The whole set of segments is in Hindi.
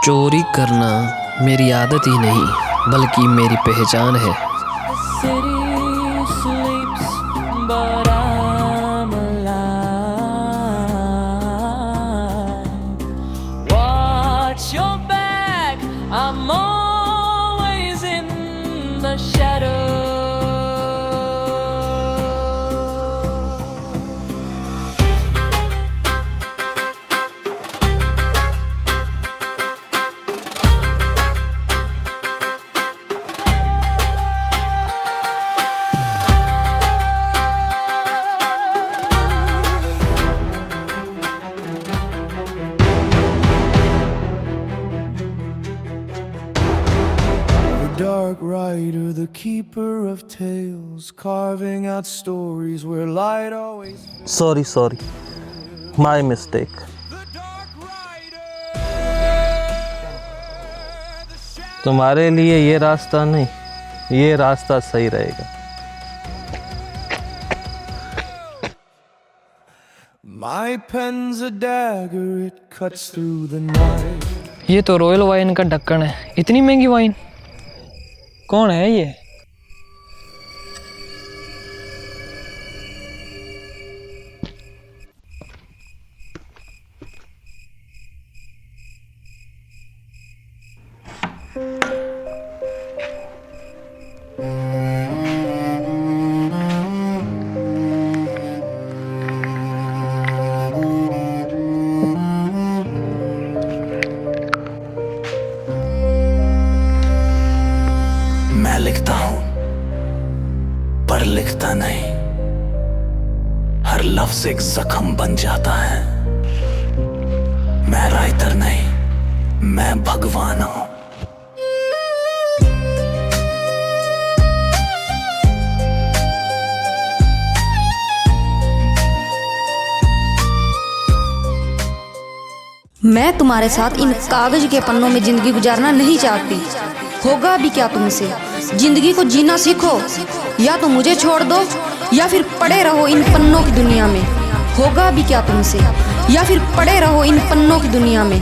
चोरी करना मेरी आदत ही नहीं बल्कि मेरी पहचान है। Dark rider, the keeper of tales, carving out stories where light always. Sorry, my mistake. तुम्हारे लिए ये रास्ता नहीं, ये रास्ता सही रहेगा। My pen's a dagger, it cuts through the night. ये तो रॉयल वाइन का ढक्कन है। इतनी महंगी वाइन कौन है ये? मैं लिखता हूं पर लिखता नहीं, हर लफ्ज एक जख्म बन जाता है। मैं राइटर नहीं, मैं भगवान हूं। मैं तुम्हारे साथ इन कागज के पन्नों में जिंदगी गुजारना नहीं चाहती। होगा भी क्या तुमसे? जिंदगी को जीना सीखो, या तो मुझे छोड़ दो या फिर पड़े रहो इन पन्नों की दुनिया में। होगा भी क्या तुमसे? या फिर पड़े रहो इन पन्नों की दुनिया में।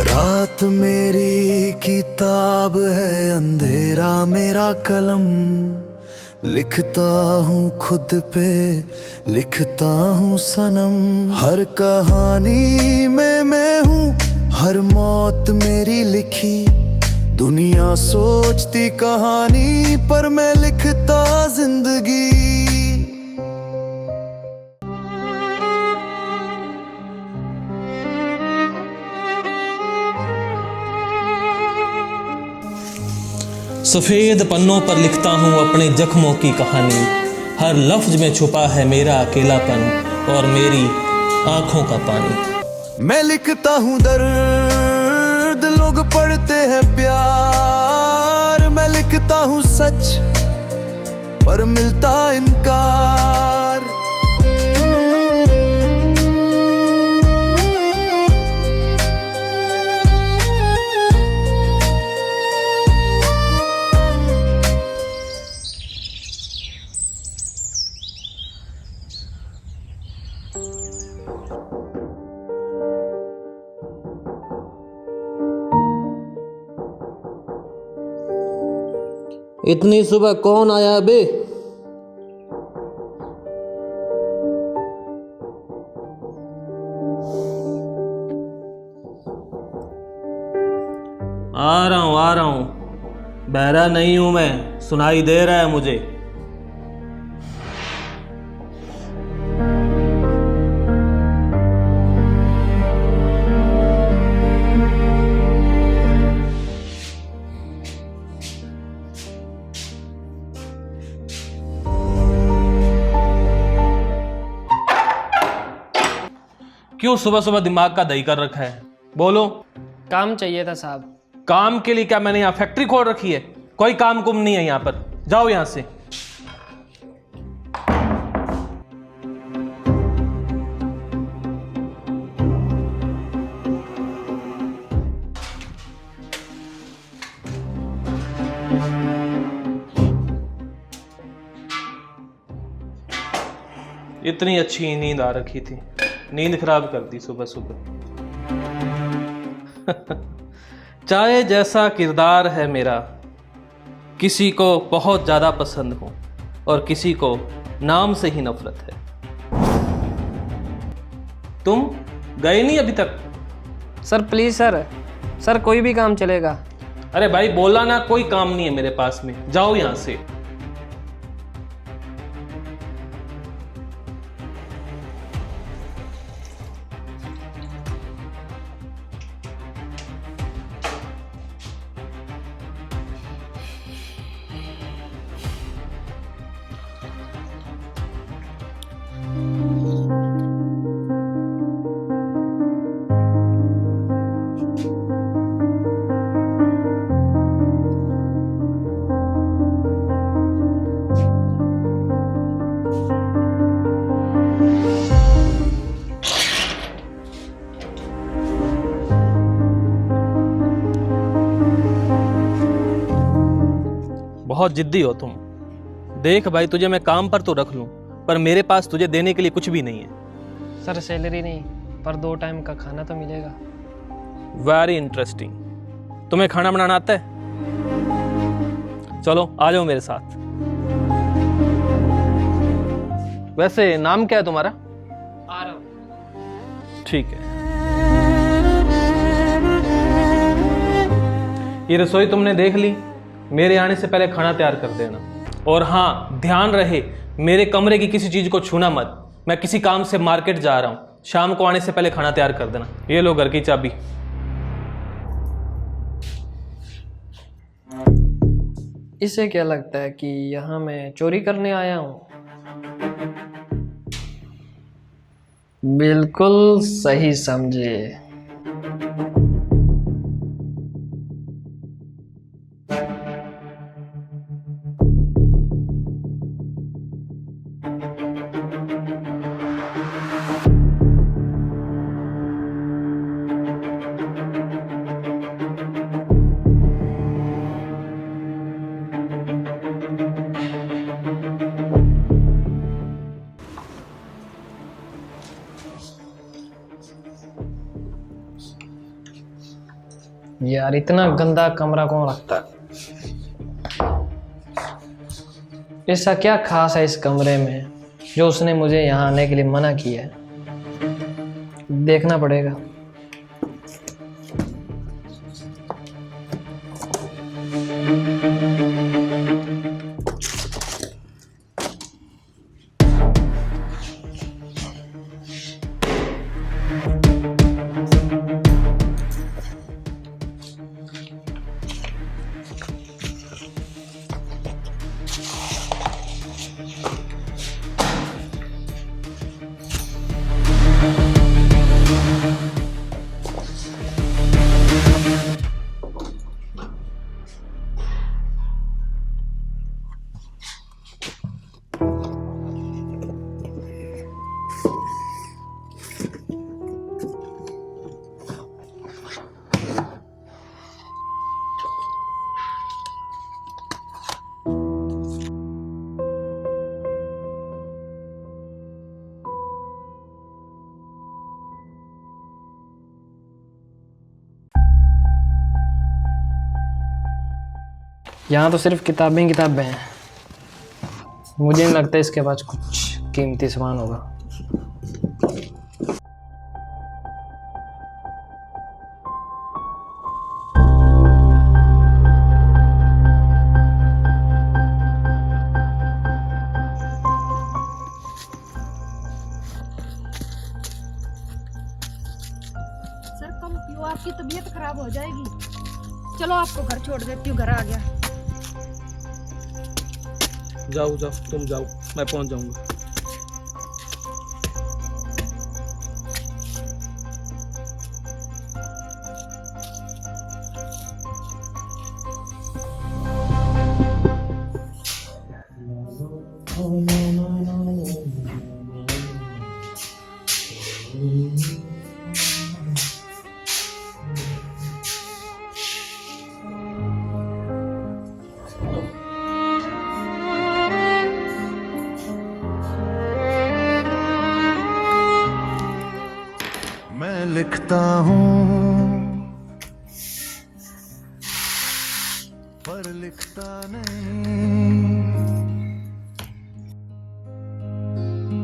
रात मेरी किताब है, अंधेरा मेरा कलम। लिखता हूँ खुद पे, लिखता हूँ सनम। हर कहानी में मैं हूँ, हर मौत मेरी लिखी। दुनिया सोचती कहानी पर मैं लिखता जिंदगी। सफ़ेद पन्नों पर लिखता हूँ अपने जख्मों की कहानी। हर लफ्ज में छुपा है मेरा अकेलापन और मेरी आँखों का पानी। मैं लिखता हूँ दर्द, लोग पढ़ते हैं प्यार। मैं लिखता हूँ सच पर मिलता इनकार। इतनी सुबह कौन आया बे? आ रहा हूँ। बहरा नहीं हूं मैं, सुनाई दे रहा है मुझे। क्यों सुबह सुबह दिमाग का दही कर रखा है? बोलो। काम चाहिए था साहब। काम के लिए क्या मैंने यहाँ फैक्ट्री खोल रखी है? कोई काम कुम नहीं है यहाँ पर, जाओ यहाँ से। इतनी अच्छी नींद आ रखी थी, नींद खराब कर दी सुबह सुबह। चाहे जैसा किरदार है मेरा, किसी को बहुत ज़्यादा पसंद हो और किसी को नाम से ही नफरत है। तुम गए नहीं अभी तक? सर प्लीज़ सर, सर कोई भी काम चलेगा। अरे भाई बोला ना, कोई काम नहीं है मेरे पास में, जाओ यहां से। बहुत जिद्दी हो तुम। देख भाई, तुझे मैं काम पर तो रख लूं, पर मेरे पास तुझे देने के लिए कुछ भी नहीं है। सर सैलरी नहीं, पर 2 टाइम का खाना तो मिलेगा। Very interesting. तुम्हें खाना बनाना आता है? चलो आ जाओ मेरे साथ। वैसे नाम क्या है तुम्हारा? आरव। ठीक है। ये रसोई तुमने देख ली, मेरे आने से पहले खाना तैयार कर देना। और हाँ, ध्यान रहे मेरे कमरे की किसी चीज को छूना मत। मैं किसी काम से मार्केट जा रहा हूं, शाम को आने से पहले खाना तैयार कर देना। ये लो घर की चाबी। इसे क्या लगता है कि यहाँ मैं चोरी करने आया हूँ? बिल्कुल सही समझे। यार इतना गंदा कमरा कौन रखता है? ऐसा क्या खास है इस कमरे में जो उसने मुझे यहाँ आने के लिए मना किया है? देखना पड़ेगा। यहाँ तो सिर्फ किताबें किताबें हैं। मुझे नहीं लगता इसके पास कुछ कीमती सामान होगा। सर कम पियो, आपकी तबीयत खराब हो जाएगी। चलो आपको घर छोड़ देती हूँ, घर आ गया। जाओ जाओ, तुम जाओ, मैं पहुंच जाऊंगा। लिखता हूँ, पर लिखता नहीं।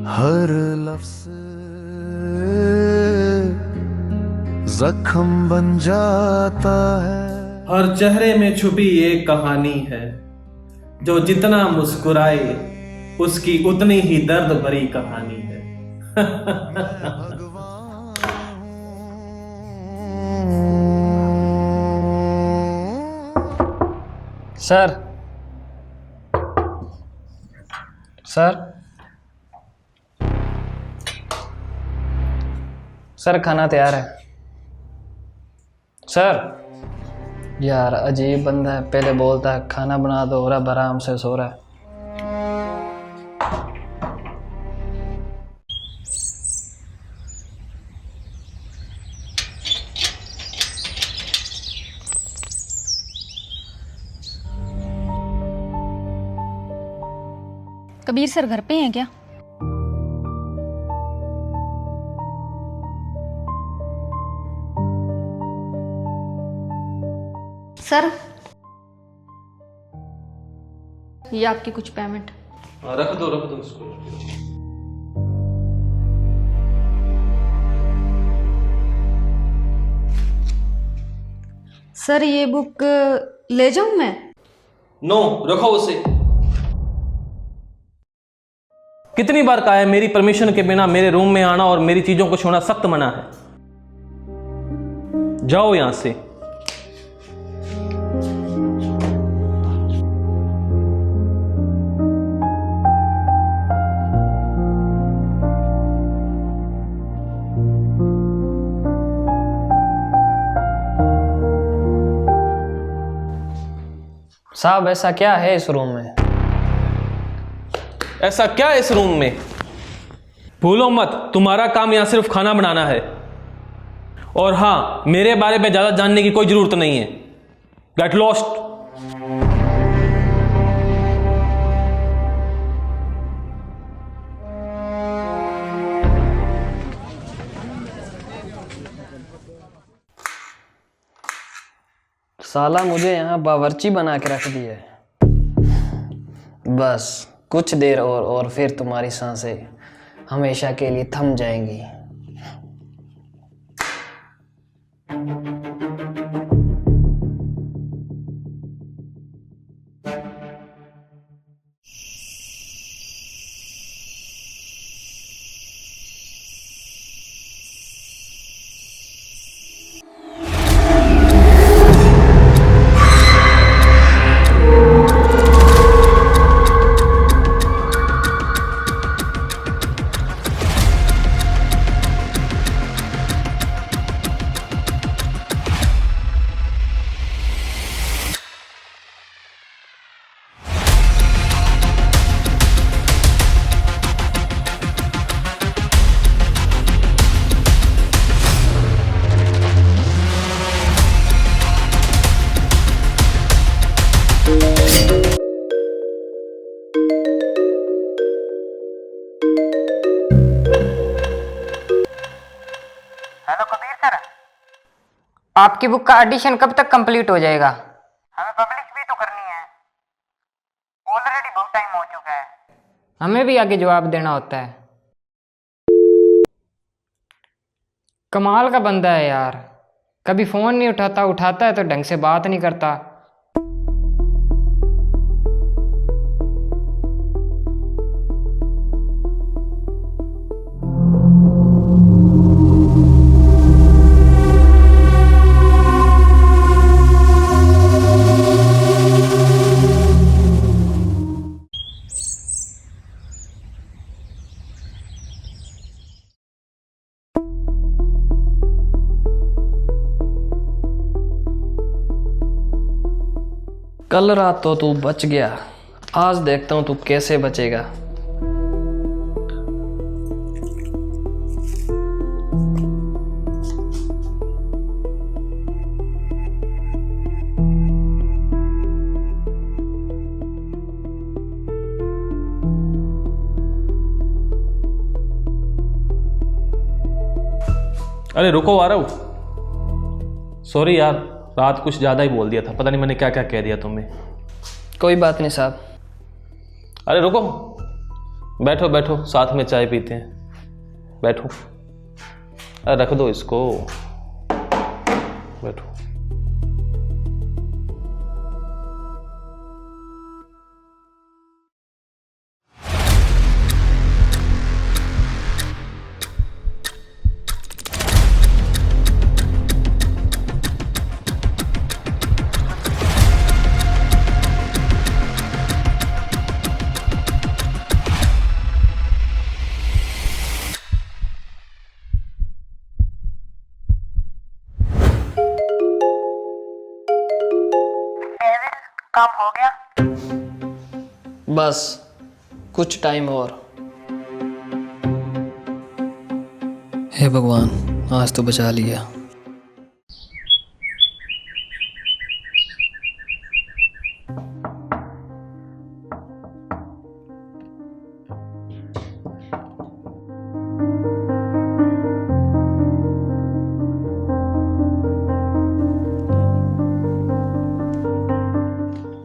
हर लफ्ज़ जख्म बन जाता है। हर चेहरे में छुपी एक कहानी है, जो जितना मुस्कुराए उसकी उतनी ही दर्द भरी कहानी है। सर सर सर खाना तैयार है। सर यार अजीब बंदा है, पहले बोलता है खाना बना दो और अब आराम से सो रहा है। कबीर सर घर पे हैं क्या? सर ये आपकी कुछ पेमेंट। रख दो इसको। सर ये बुक ले जाऊं मैं? नो, रखो उसे। कितनी बार कहा है मेरी परमिशन के बिना मेरे रूम में आना और मेरी चीजों को छूना सख्त मना है। जाओ यहां से। साहब ऐसा क्या है इस रूम में? ऐसा क्या है इस रूम में? भूलो मत, तुम्हारा काम यहां सिर्फ खाना बनाना है। और हां, मेरे बारे में ज्यादा जानने की कोई जरूरत नहीं है। Get lost. साला मुझे यहाँ बावर्ची बना के रख दिया है। बस कुछ देर और फिर तुम्हारी सांसें हमेशा के लिए थम जाएंगी। हेलो कबीर सर, आपकी बुक का एडिशन कब तक कंप्लीट हो जाएगा? हमें पब्लिश भी तो करनी है, ऑलरेडी बहुत टाइम हो चुका है। हमें भी आगे जवाब देना होता है। कमाल का बंदा है यार, कभी फोन नहीं उठाता, उठाता है तो ढंग से बात नहीं करता। कल रात तो तू बच गया, आज देखता हूं तू कैसे बचेगा। अरे रुको, आ रहा हूँ। सॉरी यार, रात कुछ ज़्यादा ही बोल दिया था, पता नहीं मैंने क्या क्या कह दिया तुम्हें। कोई बात नहीं साहब। अरे रुको, बैठो बैठो, साथ में चाय पीते हैं, बैठो। अरे रख दो इसको, बैठो। काम हो गया? बस कुछ टाइम और। हे भगवान, आज तो बचा लिया।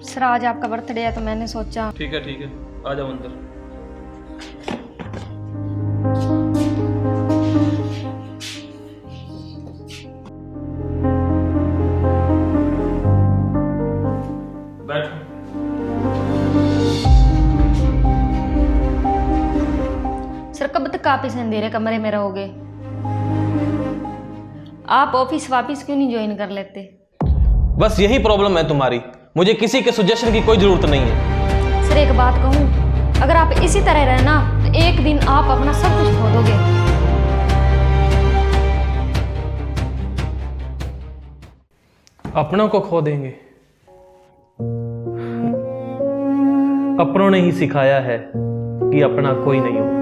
सर आज आपका बर्थडे है तो मैंने सोचा। ठीक है, आ जाओ अंदर। बैठो। सर कब तक आप इस अंधेरे कमरे में रहोगे? आप ऑफिस वापिस क्यों नहीं ज्वाइन कर लेते? बस यही प्रॉब्लम है तुम्हारी, मुझे किसी के सजेशन की कोई जरूरत नहीं है। सर एक बात कहूँ, अगर आप इसी तरह रहना तो एक दिन आप अपना सब कुछ खो दोगे। अपनों को खो देंगे? अपनों ने ही सिखाया है कि अपना कोई नहीं होता।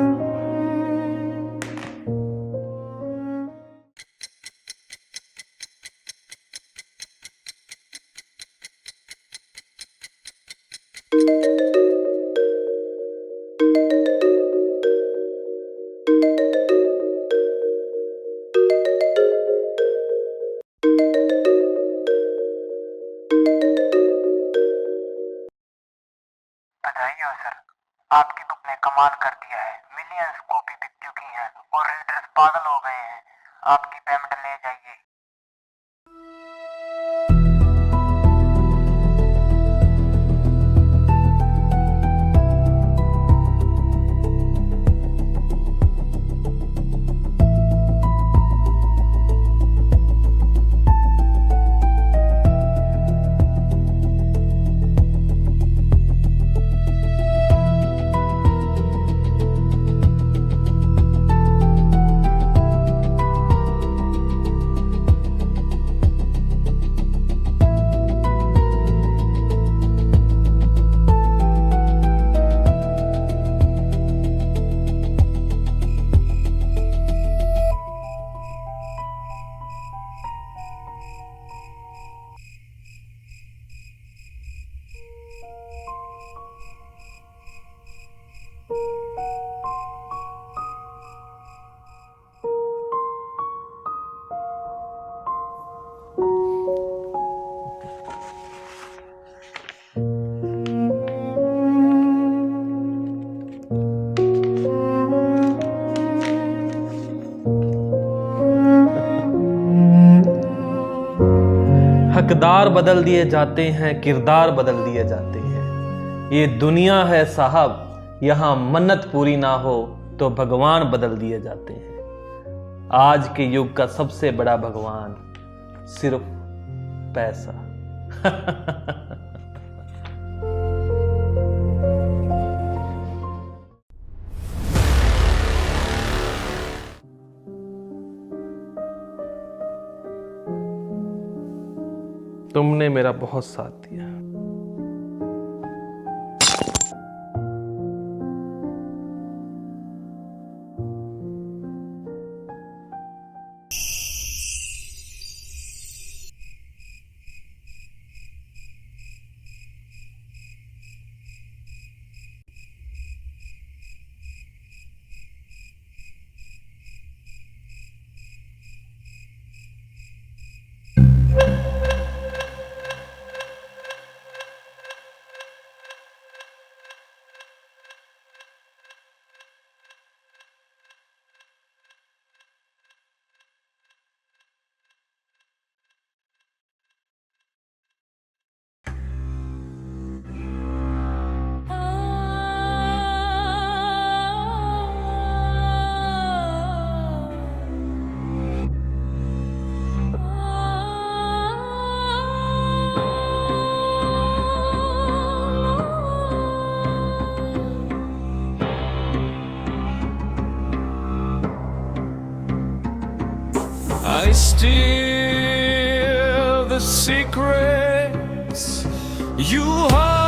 बधाई हो सर, आपकी बुक ने कमाल कर दिया है। मिलियंस कॉपी बिक चुकी हैं और रीडर्स पागल हो गए हैं। आपकी पेमेंट ले जाइए। हकदार बदल दिए जाते हैं, किरदार बदल दिए जाते हैं। ये दुनिया है साहब, यहाँ मन्नत पूरी ना हो तो भगवान बदल दिए जाते हैं। आज के युग का सबसे बड़ा भगवान सिर्फ पैसा। तुमने मेरा बहुत साथ दिया। I steal the secrets you hide.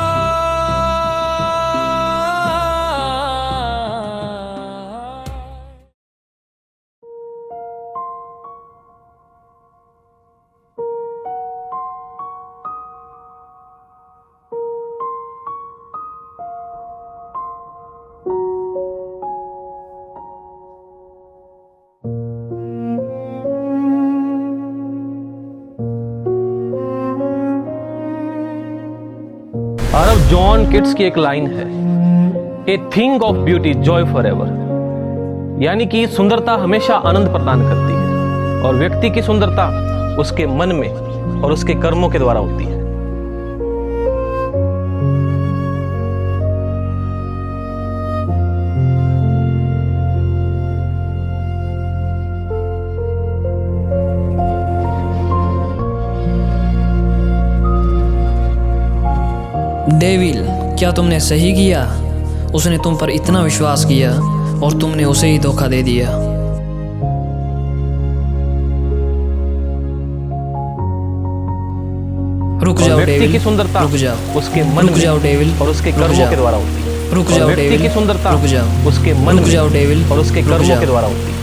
और अब जॉन किट्स की एक लाइन है, a thing of beauty Joy for ever, यानी कि सुंदरता हमेशा आनंद प्रदान करती है और व्यक्ति की सुंदरता उसके मन में और उसके कर्मों के द्वारा होती है। डेविल, क्या तुमने सही किया? उसने तुम पर इतना विश्वास किया और तुमने उसे ही धोखा दे दिया। रुक और जाओ व्यक्ति डेविल, की सुंदरता रुक जाओ, उसके मन रुक जाओ में डेविल, और उसके रुक कर्मों जाओ, के द्वारा होती है। रुक और जाओ व्यक्ति डेविल, की सुंदरता रुक जाओ, उसके मन रुक में जाओ डेविल, और उसके रुक कर्मों जाओ। के द्वारा होती है।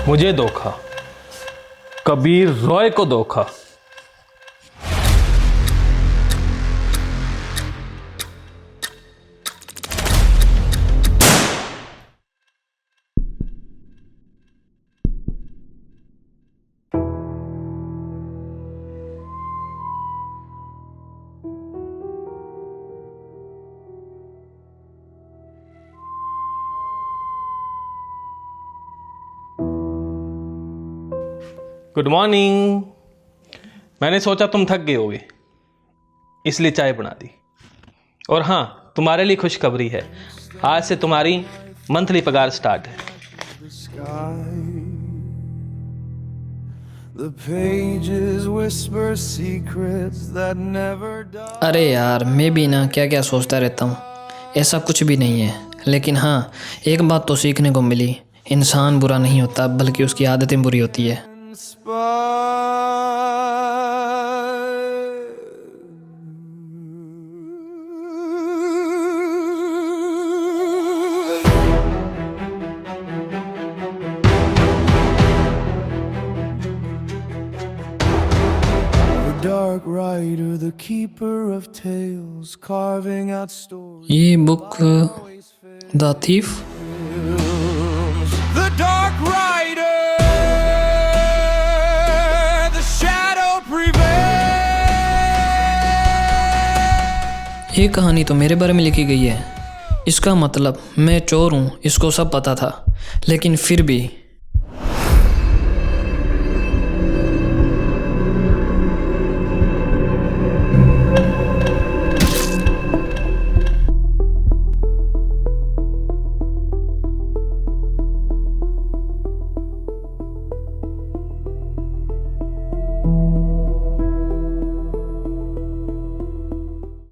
मुझे धोखा, कबीर रॉय को धोखा। Good morning. मैंने सोचा तुम थक गए होगे, इसलिए चाय बना दी। और हाँ, तुम्हारे लिए खुशखबरी है, आज से तुम्हारी मंथली पगार स्टार्ट है। The pages whisper secrets that never die. अरे यार, मैं भी ना क्या क्या सोचता रहता हूँ। ऐसा कुछ भी नहीं है, लेकिन हाँ, एक बात तो सीखने को मिली, इंसान बुरा नहीं होता बल्कि उसकी आदतें बुरी होती है। Dark writer, the keeper of tales, carving out stories. ये book the thief. The dark rider, the shadow prevails. ये कहानी तो मेरे बारे में लिखी गई है। इसका मतलब मैं चोर हूँ, इसको सब पता था, लेकिन फिर भी